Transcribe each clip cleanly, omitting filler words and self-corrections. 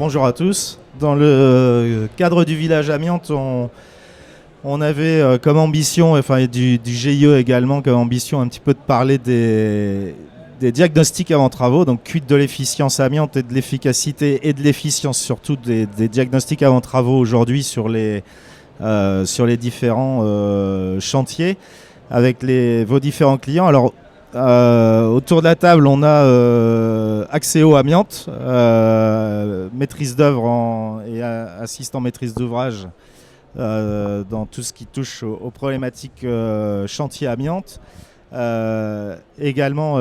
bonjour à tous. Dans le cadre du village amiante, on avait comme ambition, enfin du GIE également, comme ambition un petit peu de parler des diagnostics avant travaux, donc quid de l'efficience amiante et de l'efficacité et de l'efficience surtout des diagnostics avant travaux aujourd'hui sur les différents chantiers avec vos différents clients. Alors, autour de la table, on a Axéo Amiante, maîtrise d'œuvre et assistant maîtrise d'ouvrage dans tout ce qui touche aux problématiques chantier amiante. Également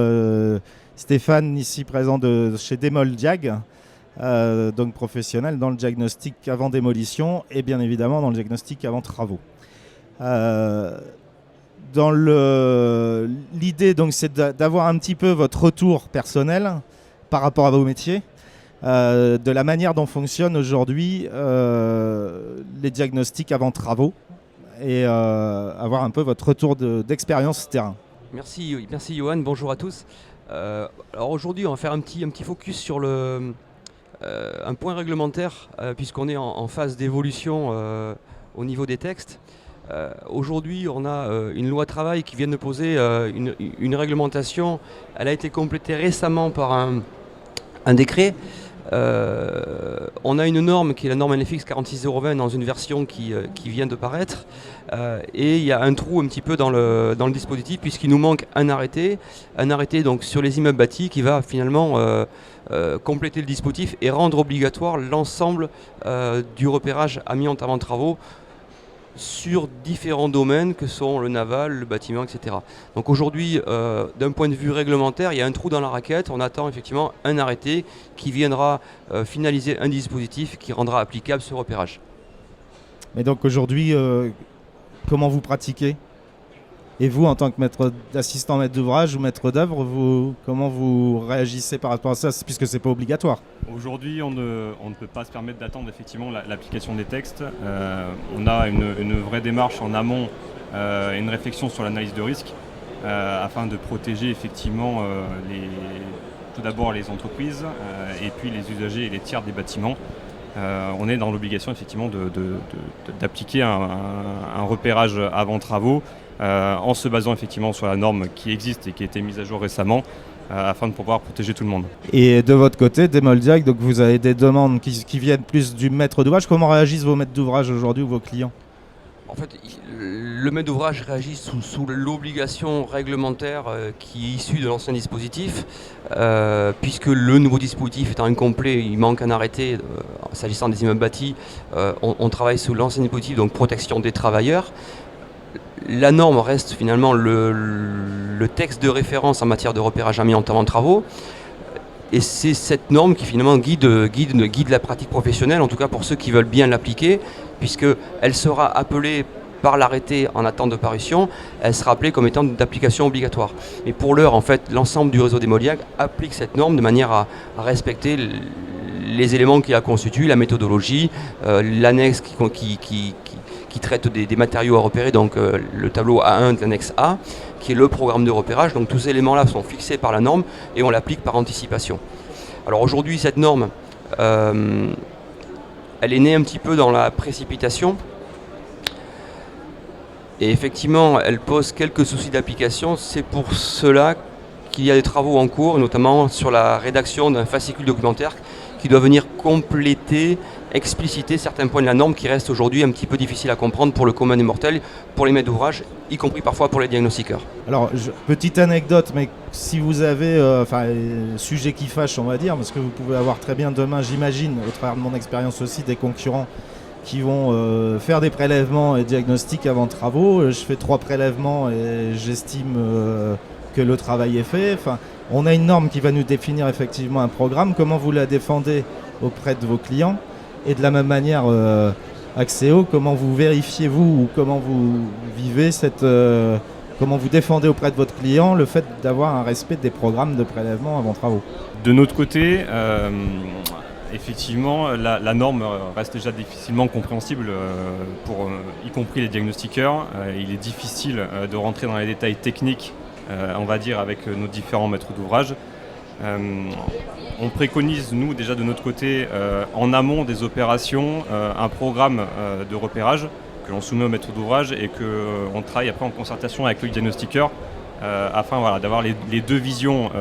Stéphane, ici présent de chez Démol Diag, donc professionnel dans le diagnostic avant démolition et bien évidemment dans le diagnostic avant travaux. Dans l'idée, donc, c'est d'avoir un petit peu votre retour personnel par rapport à vos métiers, de la manière dont fonctionnent aujourd'hui les diagnostics avant travaux et avoir un peu votre retour d'expérience terrain. Merci Johan, bonjour à tous. Alors aujourd'hui, on va faire un petit focus sur un point réglementaire, puisqu'on est en phase d'évolution au niveau des textes. Aujourd'hui, on a une loi travail qui vient de poser une réglementation. Elle a été complétée récemment par un décret. On a une norme qui est la norme NFX 46020 dans une version qui vient de paraître. Et il y a un trou un petit peu dans le dispositif puisqu'il nous manque un arrêté donc sur les immeubles bâtis qui va finalement compléter le dispositif et rendre obligatoire l'ensemble du repérage amiante avant travaux sur différents domaines que sont le naval, le bâtiment, etc. Donc aujourd'hui, d'un point de vue réglementaire, il y a un trou dans la raquette. On attend effectivement un arrêté qui viendra finaliser un dispositif qui rendra applicable ce repérage. Mais donc aujourd'hui, comment vous pratiquez ? Et vous, en tant que assistant maître d'ouvrage ou maître d'œuvre, comment vous réagissez par rapport à ça, puisque ce n'est pas obligatoire ? Aujourd'hui, on ne peut pas se permettre d'attendre effectivement l'application des textes. On a une vraie démarche en amont et une réflexion sur l'analyse de risque afin de protéger effectivement tout d'abord les entreprises et puis les usagers et les tiers des bâtiments. On est dans l'obligation effectivement d'appliquer un repérage avant travaux en se basant effectivement sur la norme qui existe et qui a été mise à jour récemment afin de pouvoir protéger tout le monde. Et de votre côté, Démol Diag, donc vous avez des demandes qui viennent plus du maître d'ouvrage. Comment réagissent vos maîtres d'ouvrage aujourd'hui ou vos clients ? En fait, le maître d'ouvrage réagit sous l'obligation réglementaire qui est issue de l'ancien dispositif, puisque le nouveau dispositif étant incomplet, il manque un arrêté. S'agissant des immeubles bâtis, on travaille sous l'ancien dispositif, donc protection des travailleurs. La norme reste finalement le texte de référence en matière de repérage amiante avant travaux. Et c'est cette norme qui finalement guide la pratique professionnelle, en tout cas pour ceux qui veulent bien l'appliquer, puisqu'elle sera appelée par l'arrêté en attente de parution, elle sera appelée comme étant d'application obligatoire. Mais pour l'heure, en fait, l'ensemble du réseau des Moliac applique cette norme de manière à respecter les éléments qui la constituent, la méthodologie, l'annexe qui traite des matériaux à repérer, donc le tableau A1 de l'annexe A, qui est le programme de repérage. Donc tous ces éléments-là sont fixés par la norme et on l'applique par anticipation. Alors aujourd'hui, cette norme, elle est née un petit peu dans la précipitation. Et effectivement, elle pose quelques soucis d'application. C'est pour cela qu'il y a des travaux en cours, notamment sur la rédaction d'un fascicule documentaire qui doit venir compléter, expliciter certains points de la norme qui restent aujourd'hui un petit peu difficiles à comprendre pour le commun des mortels, pour les maîtres d'ouvrage, y compris parfois pour les diagnostiqueurs. Alors, petite anecdote, mais si vous avez sujet qui fâche, on va dire, parce que vous pouvez avoir très bien demain, j'imagine, au travers de mon expérience aussi, des concurrents qui vont faire des prélèvements et diagnostics avant travaux. Je fais 3 prélèvements et j'estime que le travail est fait. Enfin, on a une norme qui va nous définir effectivement un programme. Comment vous la défendez auprès de vos clients ? Et de la même manière, Axéo, comment vous vérifiez ou comment vous vivez comment vous défendez auprès de votre client le fait d'avoir un respect des programmes de prélèvement avant travaux ? De notre côté, effectivement, la norme reste déjà difficilement compréhensible pour y compris les diagnostiqueurs. Il est difficile de rentrer dans les détails techniques, on va dire, avec nos différents maîtres d'ouvrage. On préconise, nous, déjà de notre côté, en amont des opérations, un programme de repérage que l'on soumet au maître d'ouvrage et qu'on travaille après en concertation avec le diagnostiqueur afin d'avoir les deux visions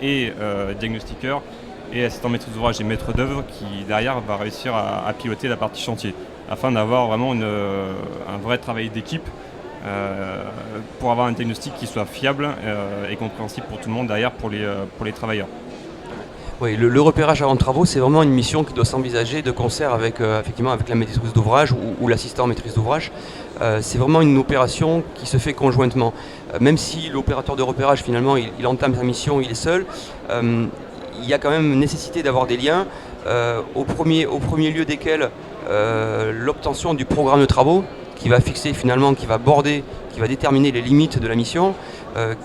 et diagnostiqueur et assistant maître d'ouvrage et maître d'œuvre qui, derrière, va réussir à piloter la partie chantier afin d'avoir vraiment un vrai travail d'équipe pour avoir un diagnostic qui soit fiable et compréhensible pour tout le monde derrière pour les travailleurs. Oui, le repérage avant travaux, c'est vraiment une mission qui doit s'envisager de concert avec, effectivement, avec la maîtrise d'ouvrage ou l'assistant maîtrise d'ouvrage. C'est vraiment une opération qui se fait conjointement. Même si l'opérateur de repérage, finalement, il entame sa mission, il est seul, il y a quand même nécessité d'avoir des liens, au premier lieu desquels l'obtention du programme de travaux, qui va fixer finalement, qui va border, qui va déterminer les limites de la mission,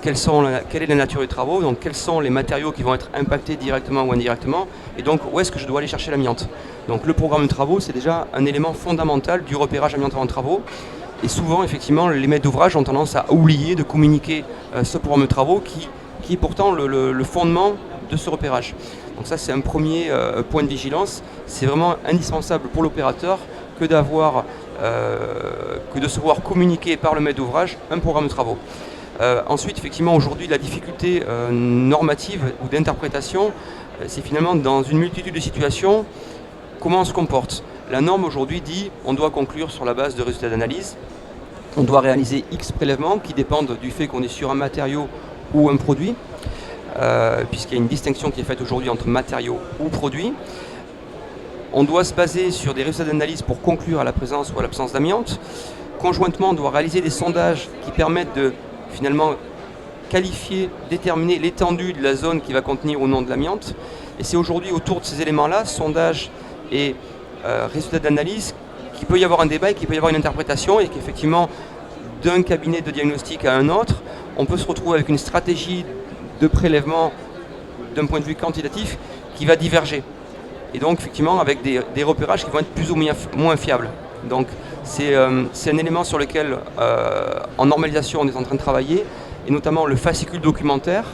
quelle est la nature des travaux, donc quels sont les matériaux qui vont être impactés directement ou indirectement, et donc où est-ce que je dois aller chercher l'amiante. Donc le programme de travaux, c'est déjà un élément fondamental du repérage amiante avant travaux, et souvent effectivement les maîtres d'ouvrage ont tendance à oublier de communiquer ce programme de travaux qui est pourtant le fondement de ce repérage. Donc ça c'est un premier point de vigilance, c'est vraiment indispensable pour l'opérateur que de se voir communiquer par le maître d'ouvrage un programme de travaux. Ensuite, effectivement, aujourd'hui, la difficulté normative ou d'interprétation, c'est finalement dans une multitude de situations, comment on se comporte. La norme aujourd'hui dit on doit conclure sur la base de résultats d'analyse, on doit réaliser X prélèvements qui dépendent du fait qu'on est sur un matériau ou un produit, puisqu'il y a une distinction qui est faite aujourd'hui entre matériau ou produit. On doit se baser sur des résultats d'analyse pour conclure à la présence ou à l'absence d'amiante. Conjointement, on doit réaliser des sondages qui permettent de finalement qualifier, déterminer l'étendue de la zone qui va contenir ou non de l'amiante. Et c'est aujourd'hui autour de ces éléments-là, sondage et résultats d'analyse, qu'il peut y avoir un débat et qu'il peut y avoir une interprétation et qu'effectivement, d'un cabinet de diagnostic à un autre, on peut se retrouver avec une stratégie de prélèvement d'un point de vue quantitatif qui va diverger. Et donc effectivement avec des repérages qui vont être plus ou moins fiables. Donc c'est un élément sur lequel en normalisation on est en train de travailler, et notamment le fascicule documentaire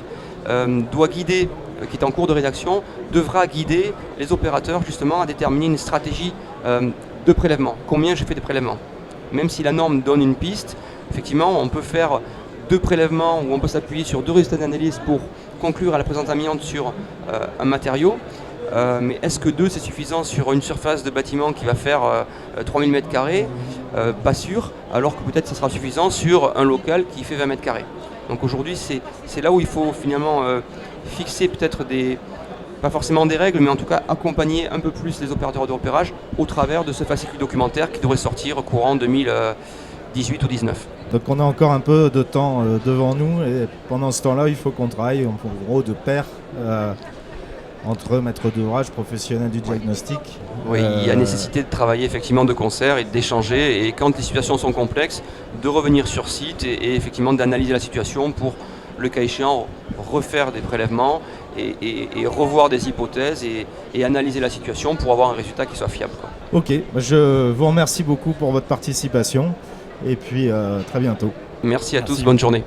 doit guider, qui est en cours de rédaction, devra guider les opérateurs justement à déterminer une stratégie de prélèvement. Combien je fais de prélèvements. Même si la norme donne une piste, effectivement on peut faire 2 prélèvements ou on peut s'appuyer sur 2 résultats d'analyse pour conclure à la présence amiante sur un matériau. Mais est-ce que 2 c'est suffisant sur une surface de bâtiment qui va faire 3000 m²? Pas sûr, alors que peut-être ça sera suffisant sur un local qui fait 20 m². Donc aujourd'hui c'est là où il faut finalement fixer peut-être pas forcément des règles, mais en tout cas accompagner un peu plus les opérateurs de repérage au travers de ce fascicule documentaire qui devrait sortir courant 2018 ou 2019. Donc on a encore un peu de temps devant nous, et pendant ce temps-là il faut qu'on travaille en gros de pair entre maîtres d'ouvrage, professionnels du diagnostic. Oui, il y a nécessité de travailler effectivement de concert et d'échanger, et quand les situations sont complexes, de revenir sur site et effectivement d'analyser la situation pour, le cas échéant, refaire des prélèvements et revoir des hypothèses et analyser la situation pour avoir un résultat qui soit fiable. Ok, je vous remercie beaucoup pour votre participation et puis très bientôt. Merci à tous, bonne journée.